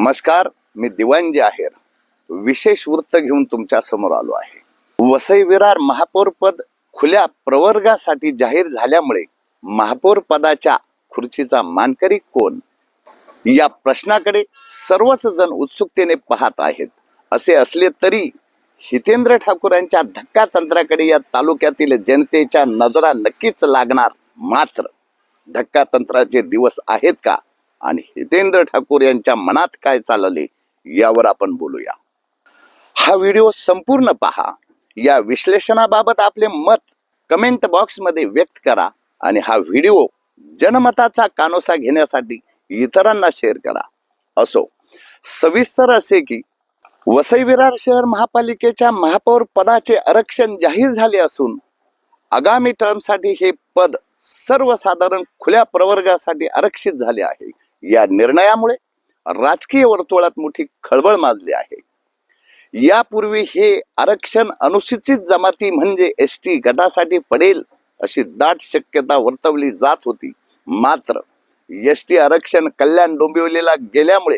नमस्कार, मी दिवाणजी आहेर. विशेष वृत्त घेऊन तुमच्या समोर आलो आहे. वसई विरार महापौर पद खुल्या प्रवर्गासाठी जाहीर झाल्यामुळे महापौर पदाच्या खुर्चीचा मानकरी कोण, या प्रश्नाकडे सर्वच जण उत्सुकतेने पाहत आहेत. असे असले तरी हितेंद्र ठाकूरांच्या धक्का तंत्राकडे या तालुक्यातील जनतेच्या नजरा नक्कीच लागणार. मात्र धक्का तंत्राचे दिवस आहेत का आणि हितेंद्र ठाकूर यांच्या मनात काय चालले यावर आपण बोलूया. हा व्हिडिओ संपूर्ण पहा. या विश्लेषणाबाबत आपले मत कमेंट बॉक्स मध्ये व्यक्त करा आणि हा व्हिडिओ जनमताचा कानोसा घेण्यासाठी इतरांना शेअर करा. असो, सविस्तर असे की वसई विरार शहर महापालिकेच्या महापौर पदाचे आरक्षण जाहीर झाले असून आगामी टर्मसाठी हे पद सर्वसाधारण खुल्या प्रवर्गासाठी आरक्षित झाले आहे. या निर्णयामुळे राजकीय वर्तुळात मोठी खळबळ माजली आहे. यापूर्वी हे आरक्षण अनुसूचित जमाती म्हणजे एसटी गटासाठी पडेल अशी दाट शक्यता वर्तवली जात होती. मात्र एसटी आरक्षण कल्याण डोंबिवलीला गेल्यामुळे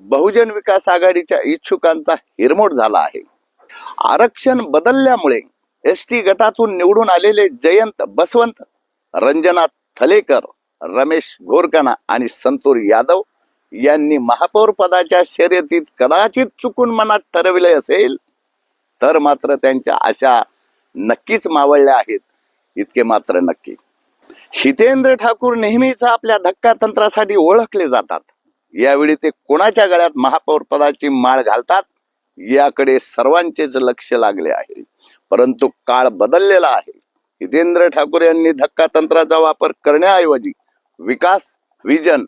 बहुजन विकास आघाडीच्या इच्छुकांचा हिरमोड झाला आहे. आरक्षण बदलल्यामुळे एसटी गटातून निवडून आलेले जयंत बसवंत, रंजना थलेकर, रमेश घोरकाना आणि संतूर यादव यांनी महापौर पदाच्या शर्यतीत कदाचित चुकून मनात ठरविले असेल तर मात्र त्यांच्या आशा नक्कीच मावळल्या आहेत. इतके मात्र नक्की, हितेंद्र ठाकूर नेहमीच आपल्या धक्का तंत्रासाठी ओळखले जातात. यावेळी ते कोणाच्या गळ्यात महापौर पदाची माळ घालतात याकडे सर्वांचेच लक्ष लागले आहे. परंतु काळ बदललेला आहे. हितेंद्र ठाकूर यांनी धक्का तंत्राचा वापर करण्याऐवजी विकास, विजन,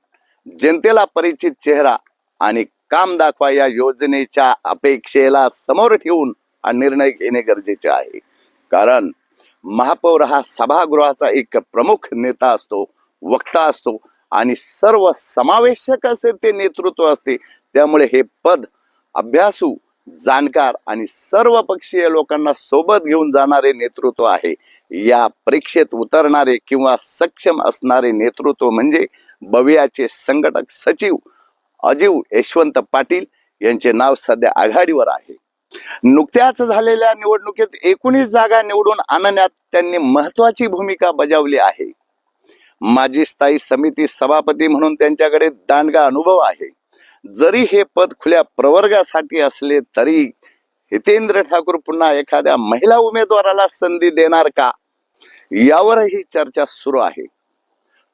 जनतेला परिचित चेहरा आणि काम दाखवा या योजनेच्या अपेक्षेला समोर ठेवून हा निर्णय घेणे गरजेचे आहे. कारण महापौर हा सभागृहाचा एक प्रमुख नेता असतो, वक्ता असतो आणि सर्व समावेशक असे ते नेतृत्व असते. त्यामुळे हे पद अभ्यासू, जाणकार आणि सर्व पक्षीय लोकांना सोबत घेऊन जाणारे नेतृत्व आहे. या परीक्षेत उतरणारे किंवा सक्षम असणारे नेतृत्व म्हणजे बवियाचे संघटक सचिव अजीव यशवंत पाटील यांचे नाव सध्या आघाडीवर आहे. नुकत्याच झालेल्या निवडणुकीत 19 जागा निवडून आणण्यात त्यांनी महत्वाची भूमिका बजावली आहे. माजी स्थायी समिती सभापती म्हणून त्यांच्याकडे दांडगा अनुभव आहे. जरी हे पद खुल्या प्रवर्गासाठी असले तरी हितेंद्र ठाकूर पुन्हा एखाद्या महिला उमेदवाराला संधी देणार का यावरही चर्चा सुरू आहे.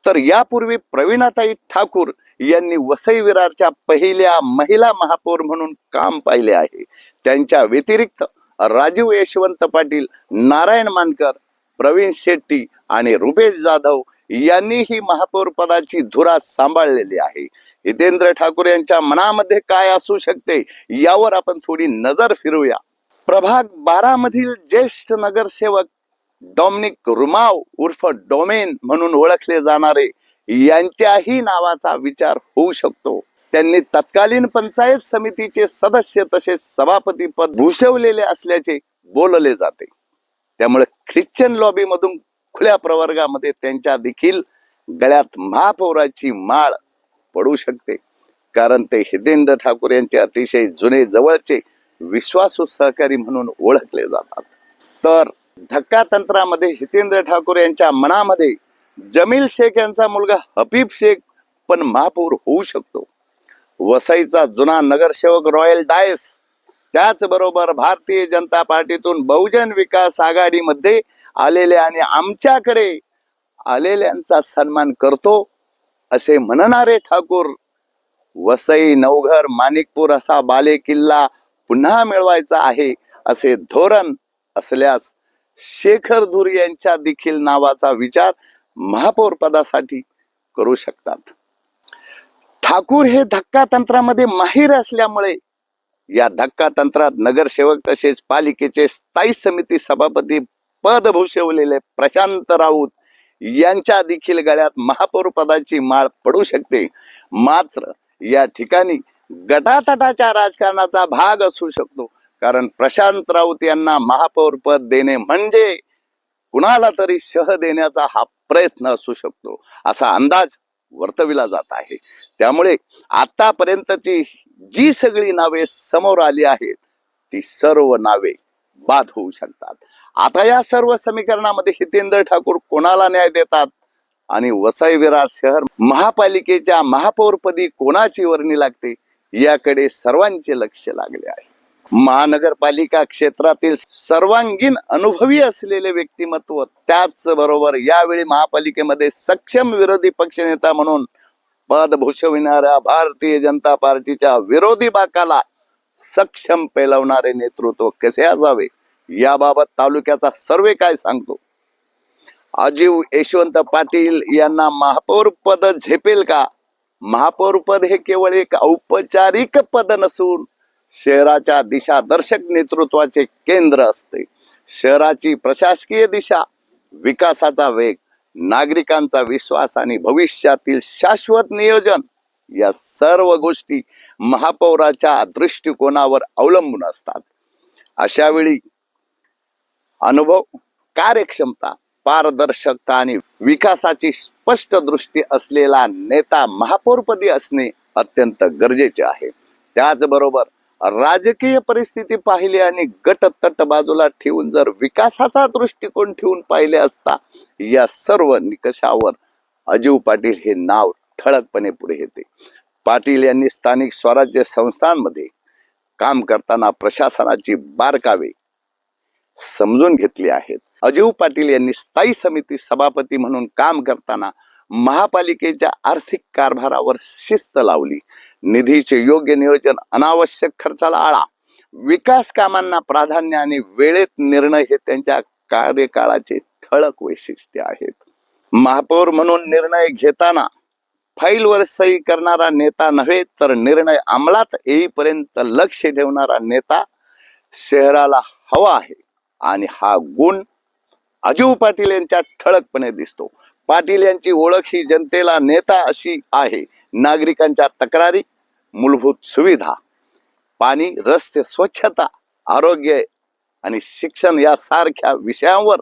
तर यापूर्वी प्रवीणाताई ठाकूर यांनी वसई विरारच्या पहिल्या महिला महापौर म्हणून काम पाहिले आहे. त्यांच्या व्यतिरिक्त राजीव यशवंत पाटील, नारायण मानकर, प्रवीण शेट्टी आणि रुपेश जाधव यांनीही महापौर पदाची धुरा सांभाळलेली आहे. हितेंद्र ठाकूर यांच्या मनामध्ये काय असू शकते यावर आपण थोडी नजर फिरूया. प्रभाग 12 मधील ज्येष्ठ नगरसेवक डॉमिनिक रुमाव उर्फ डोमेन म्हणून ओळखले जाणारे यांच्याही नावाचा विचार होऊ शकतो. त्यांनी तत्कालीन पंचायत समितीचे सदस्य तसेच सभापती पद भूषवलेले असल्याचे बोलले जाते. त्यामुळे ख्रिश्चन लॉबी मधून खुल्या प्रवर्गामध्ये त्यांच्या देखील गळ्यात महापौराची माळ पडू शकते. कारण ते हितेंद्र ठाकूर यांचे अतिशय जुने जवळचे विश्वासू सहकारी म्हणून ओळखले जातात. तर धक्का तंत्रामध्ये हितेंद्र ठाकूर यांच्या मनामध्ये जमील शेख यांचा मुलगा हबीब शेख पण महापौर होऊ शकतो. वसईचा जुना नगरसेवक रॉयल डायस, त्याचबरोबर भारतीय जनता पार्टीतून बहुजन विकास आघाडीमध्ये आलेले आणि आमच्याकडे आलेल्यांचा सन्मान करतो असे म्हणणारे ठाकूर वसई, नवघर, माणिकपूर असा बालेकिल्ला पुन्हा मिळवायचा आहे असे धोरण असल्यास शेखर धूर यांच्या देखील नावाचा विचार महापौर पदासाठी करू शकतात. ठाकूर हे धक्का तंत्रामध्ये माहीर असल्यामुळे या धक्का तंत्रात नगरसेवक तसेच पालिकेचे स्थायी समिती सभापती पद भूषवलेले प्रशांत राऊत यांच्या देखील गळ्यात महापौर पदाची माळ पडू शकते. मात्र या ठिकाणी गटातटाच्या राजकारणाचा भाग असू शकतो. कारण प्रशांत राऊत यांना महापौर पद देणे म्हणजे कुणाला तरी शह देण्याचा हा प्रयत्न असू शकतो असा अंदाज वर्तविला जात आहे. त्यामुळे आतापर्यंतची जी सगळी नावे समोर आली आहेत ती सर्व नावे बाद होऊ शकतात. आता या सर्व समीकरणामध्ये हितेंद्र ठाकूर कोणाला न्याय देतात आणि वसई विरार शहर महापालिकेच्या महापौरपदी कोणाची वर्णी लागते याकडे सर्वांचे लक्ष लागले आहे. महानगरपालिका क्षेत्रातील सर्वांगीण अनुभवी असलेले व्यक्तिमत्व, त्याचबरोबर यावेळी महापालिकेमध्ये सक्षम विरोधी पक्षनेता म्हणून पद भूषविणाऱ्या भारतीय जनता पार्टीच्या विरोधी बाकाला सक्षम पेलवणारे नेतृत्व कसे असावे याबाबत तालुक्याचा सर्वे काय सांगतो? अजीव यशवंत पाटील यांना महापौर पद झेपेल का? महापौर पद हे केवळ एक औपचारिक पद नसून शहराच्या दिशादर्शक नेतृत्वाचे केंद्र असते. शहराची प्रशासकीय दिशा, विकासाचा वेग, नागरिकांचा विश्वास आणि भविष्यातील शाश्वत नियोजन या सर्व गोष्टी महापौराच्या दृष्टिकोनावर अवलंबून असतात. अशा वेळी अनुभव, कार्यक्षमता, पारदर्शकता आणि विकासाची स्पष्ट दृष्टी असलेला नेता महापौरपदी असणे अत्यंत गरजेचे आहे. त्याचबरोबर राजकीय परिस्थिती पाहिली आणि गट तट बाजूला ठेवून जर विकासाचा दृष्टिकोन ठेवून पाहिले असता या सर्व निकषावर अजीव पाटील हे नाव ठळकपणे पुढे येते. पाटील यांनी स्थानिक स्वराज्य संस्थांमध्ये काम करताना प्रशासनाची बारकावे समजून घेतली आहेत. अजीव पाटील यांनी स्थायी समिती सभापती म्हणून काम करताना महापालिकेच्या आर्थिक कारभारावर शिस्त लावली. निधीचे योग्य नियोजन, अनावश्यक खर्चाला आळा, विकास कामांना प्राधान्य आणि वेळेत निर्णय हे त्यांच्या कार्यकाळाचे ठळक वैशिष्ट्य आहेत. महापौर म्हणून निर्णय घेताना फाईलवर सही करणारा नेता नव्हे तर निर्णय अंमलात येईपर्यंत लक्ष ठेवणारा नेता शहराला हवा आहे आणि हा गुण अजीव पाटील यांच्यात ठळकपणे दिसतो. पाटील यांची ओळख ही जनतेला नेता अशी आहे. नागरिकांच्या तक्रारी, मूलभूत सुविधा, पाणी, रस्ते, स्वच्छता, आरोग्य आणि शिक्षण यासारख्या विषयांवर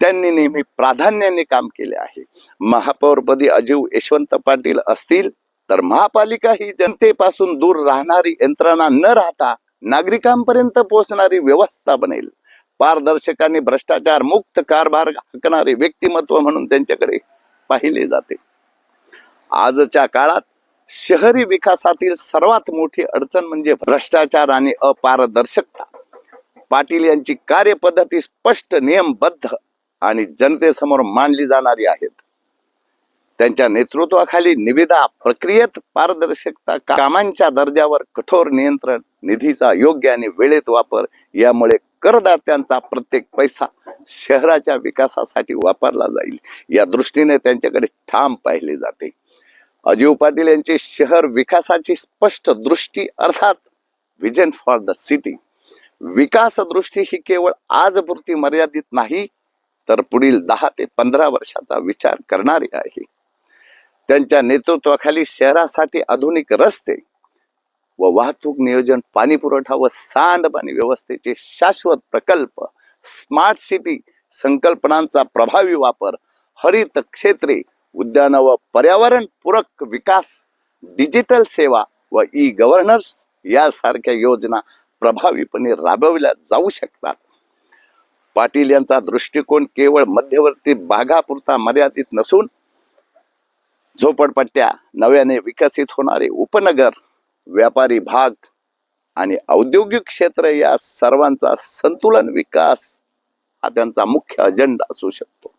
त्यांनी नेहमी प्राधान्याने काम केले आहे. महापौरपदी अजीव यशवंत पाटील असतील तर महापालिका ही जनतेपासून दूर राहणारी यंत्रणा न राहता नागरिकांपर्यंत पोहोचणारी व्यवस्था बनेल. पारदर्शक आणि भ्रष्टाचार मुक्त कारभार हाकणारे व्यक्तिमत्व म्हणून त्यांच्याकडे पाहिले जाते. आजच्या काळात शहरी विकासातील सर्वात मोठी अडचण म्हणजे भ्रष्टाचार आणि अपारदर्शकता. पाटील यांची कार्यपद्धती स्पष्ट, नियमबद्ध आणि जनतेसमोर मांडली जाणारी आहेत. त्यांच्या नेतृत्वाखाली निविदा प्रक्रियेत पारदर्शकता, कामांच्या दर्जावर कठोर नियंत्रण, निधीचा योग्य आणि वेळेत वापर, यामुळे करदात्यांचा प्रत्येक पैसा शहराच्या विकासासाठी वापरला जाईल या दृष्टीने त्यांच्याकडे ठाम पाहिले जाते. अजीव पाटील यांची शहर विकासाची स्पष्ट दृष्टी अर्थात विजन फॉर द सिटी. विकास दृष्टी ही केवळ आजपुरती मर्यादित नाही तर पुढील 10 ते 15 वर्षाचा विचार करणारी आहे. त्यांच्या नेतृत्वाखाली शहरासाठी आधुनिक रस्ते व वाहतूक नियोजन, पाणी पुरवठा व सांडपाणी व्यवस्थेचे शाश्वत प्रकल्प, स्मार्ट सिटी संकल्पनांचा प्रभावी वापर, हरित क्षेत्रे, उद्यान व पर्यावरण पूरक विकास, डिजिटल सेवा व ई गव्हर्नन्स यासारख्या योजना प्रभावीपणे राबविल्या जाऊ शकतात. पाटील यांचा दृष्टिकोन केवळ मध्यवर्ती भागापुरता मर्यादित नसून झोपडपट्ट्या, नव्याने विकसित होणारे उपनगर, व्यापारी भाग आणि औद्योगिक क्षेत्र या सर्वांचा संतुलन विकास हा त्यांचा मुख्य अजेंडा असू शकतो.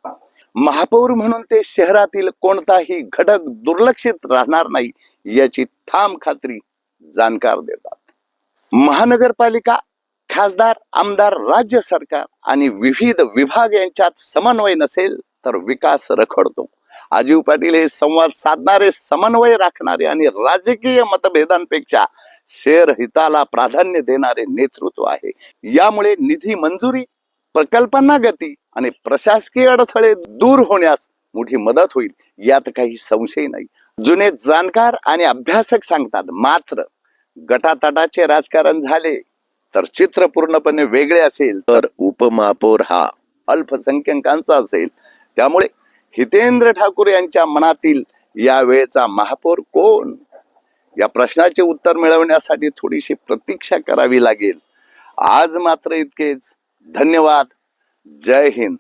महापौर म्हणून ते शहरातील कोणताही घटक दुर्लक्षित राहणार नाही याची ठाम खात्री जाणकार देतात. महानगरपालिका, खासदार, आमदार, राज्य सरकार आणि विविध विभाग यांच्यात समन्वय नसेल तर विकास रखडतो. अजीव पाटील हे संवाद साधणारे, समन्वय राखणारे आणि राजकीय मतभेदांपेक्षा शहर हिताला प्राधान्य देणारे नेतृत्व आहे. यामुळे निधी मंजुरी, प्रकल्पांना गती आणि प्रशासकीय अडथळे दूर होण्यास मोठी मदत होईल यात काही संशय नाही. जुने जाणकार आणि अभ्यासक सांगतात, मात्र गटातटाचे राजकारण झाले तर चित्र पूर्णपणे वेगळे असेल. तर उपमहापौर हा अल्पसंख्याकांचा असेल. त्यामुळे हितेंद्र ठाकूर यांच्या मनातील यावेळेचा महापौर कोण या प्रश्नाचे उत्तर मिळवण्यासाठी थोडीशी प्रतीक्षा करावी लागेल. आज मात्र इतकेच. धन्यवाद. जय हिंद.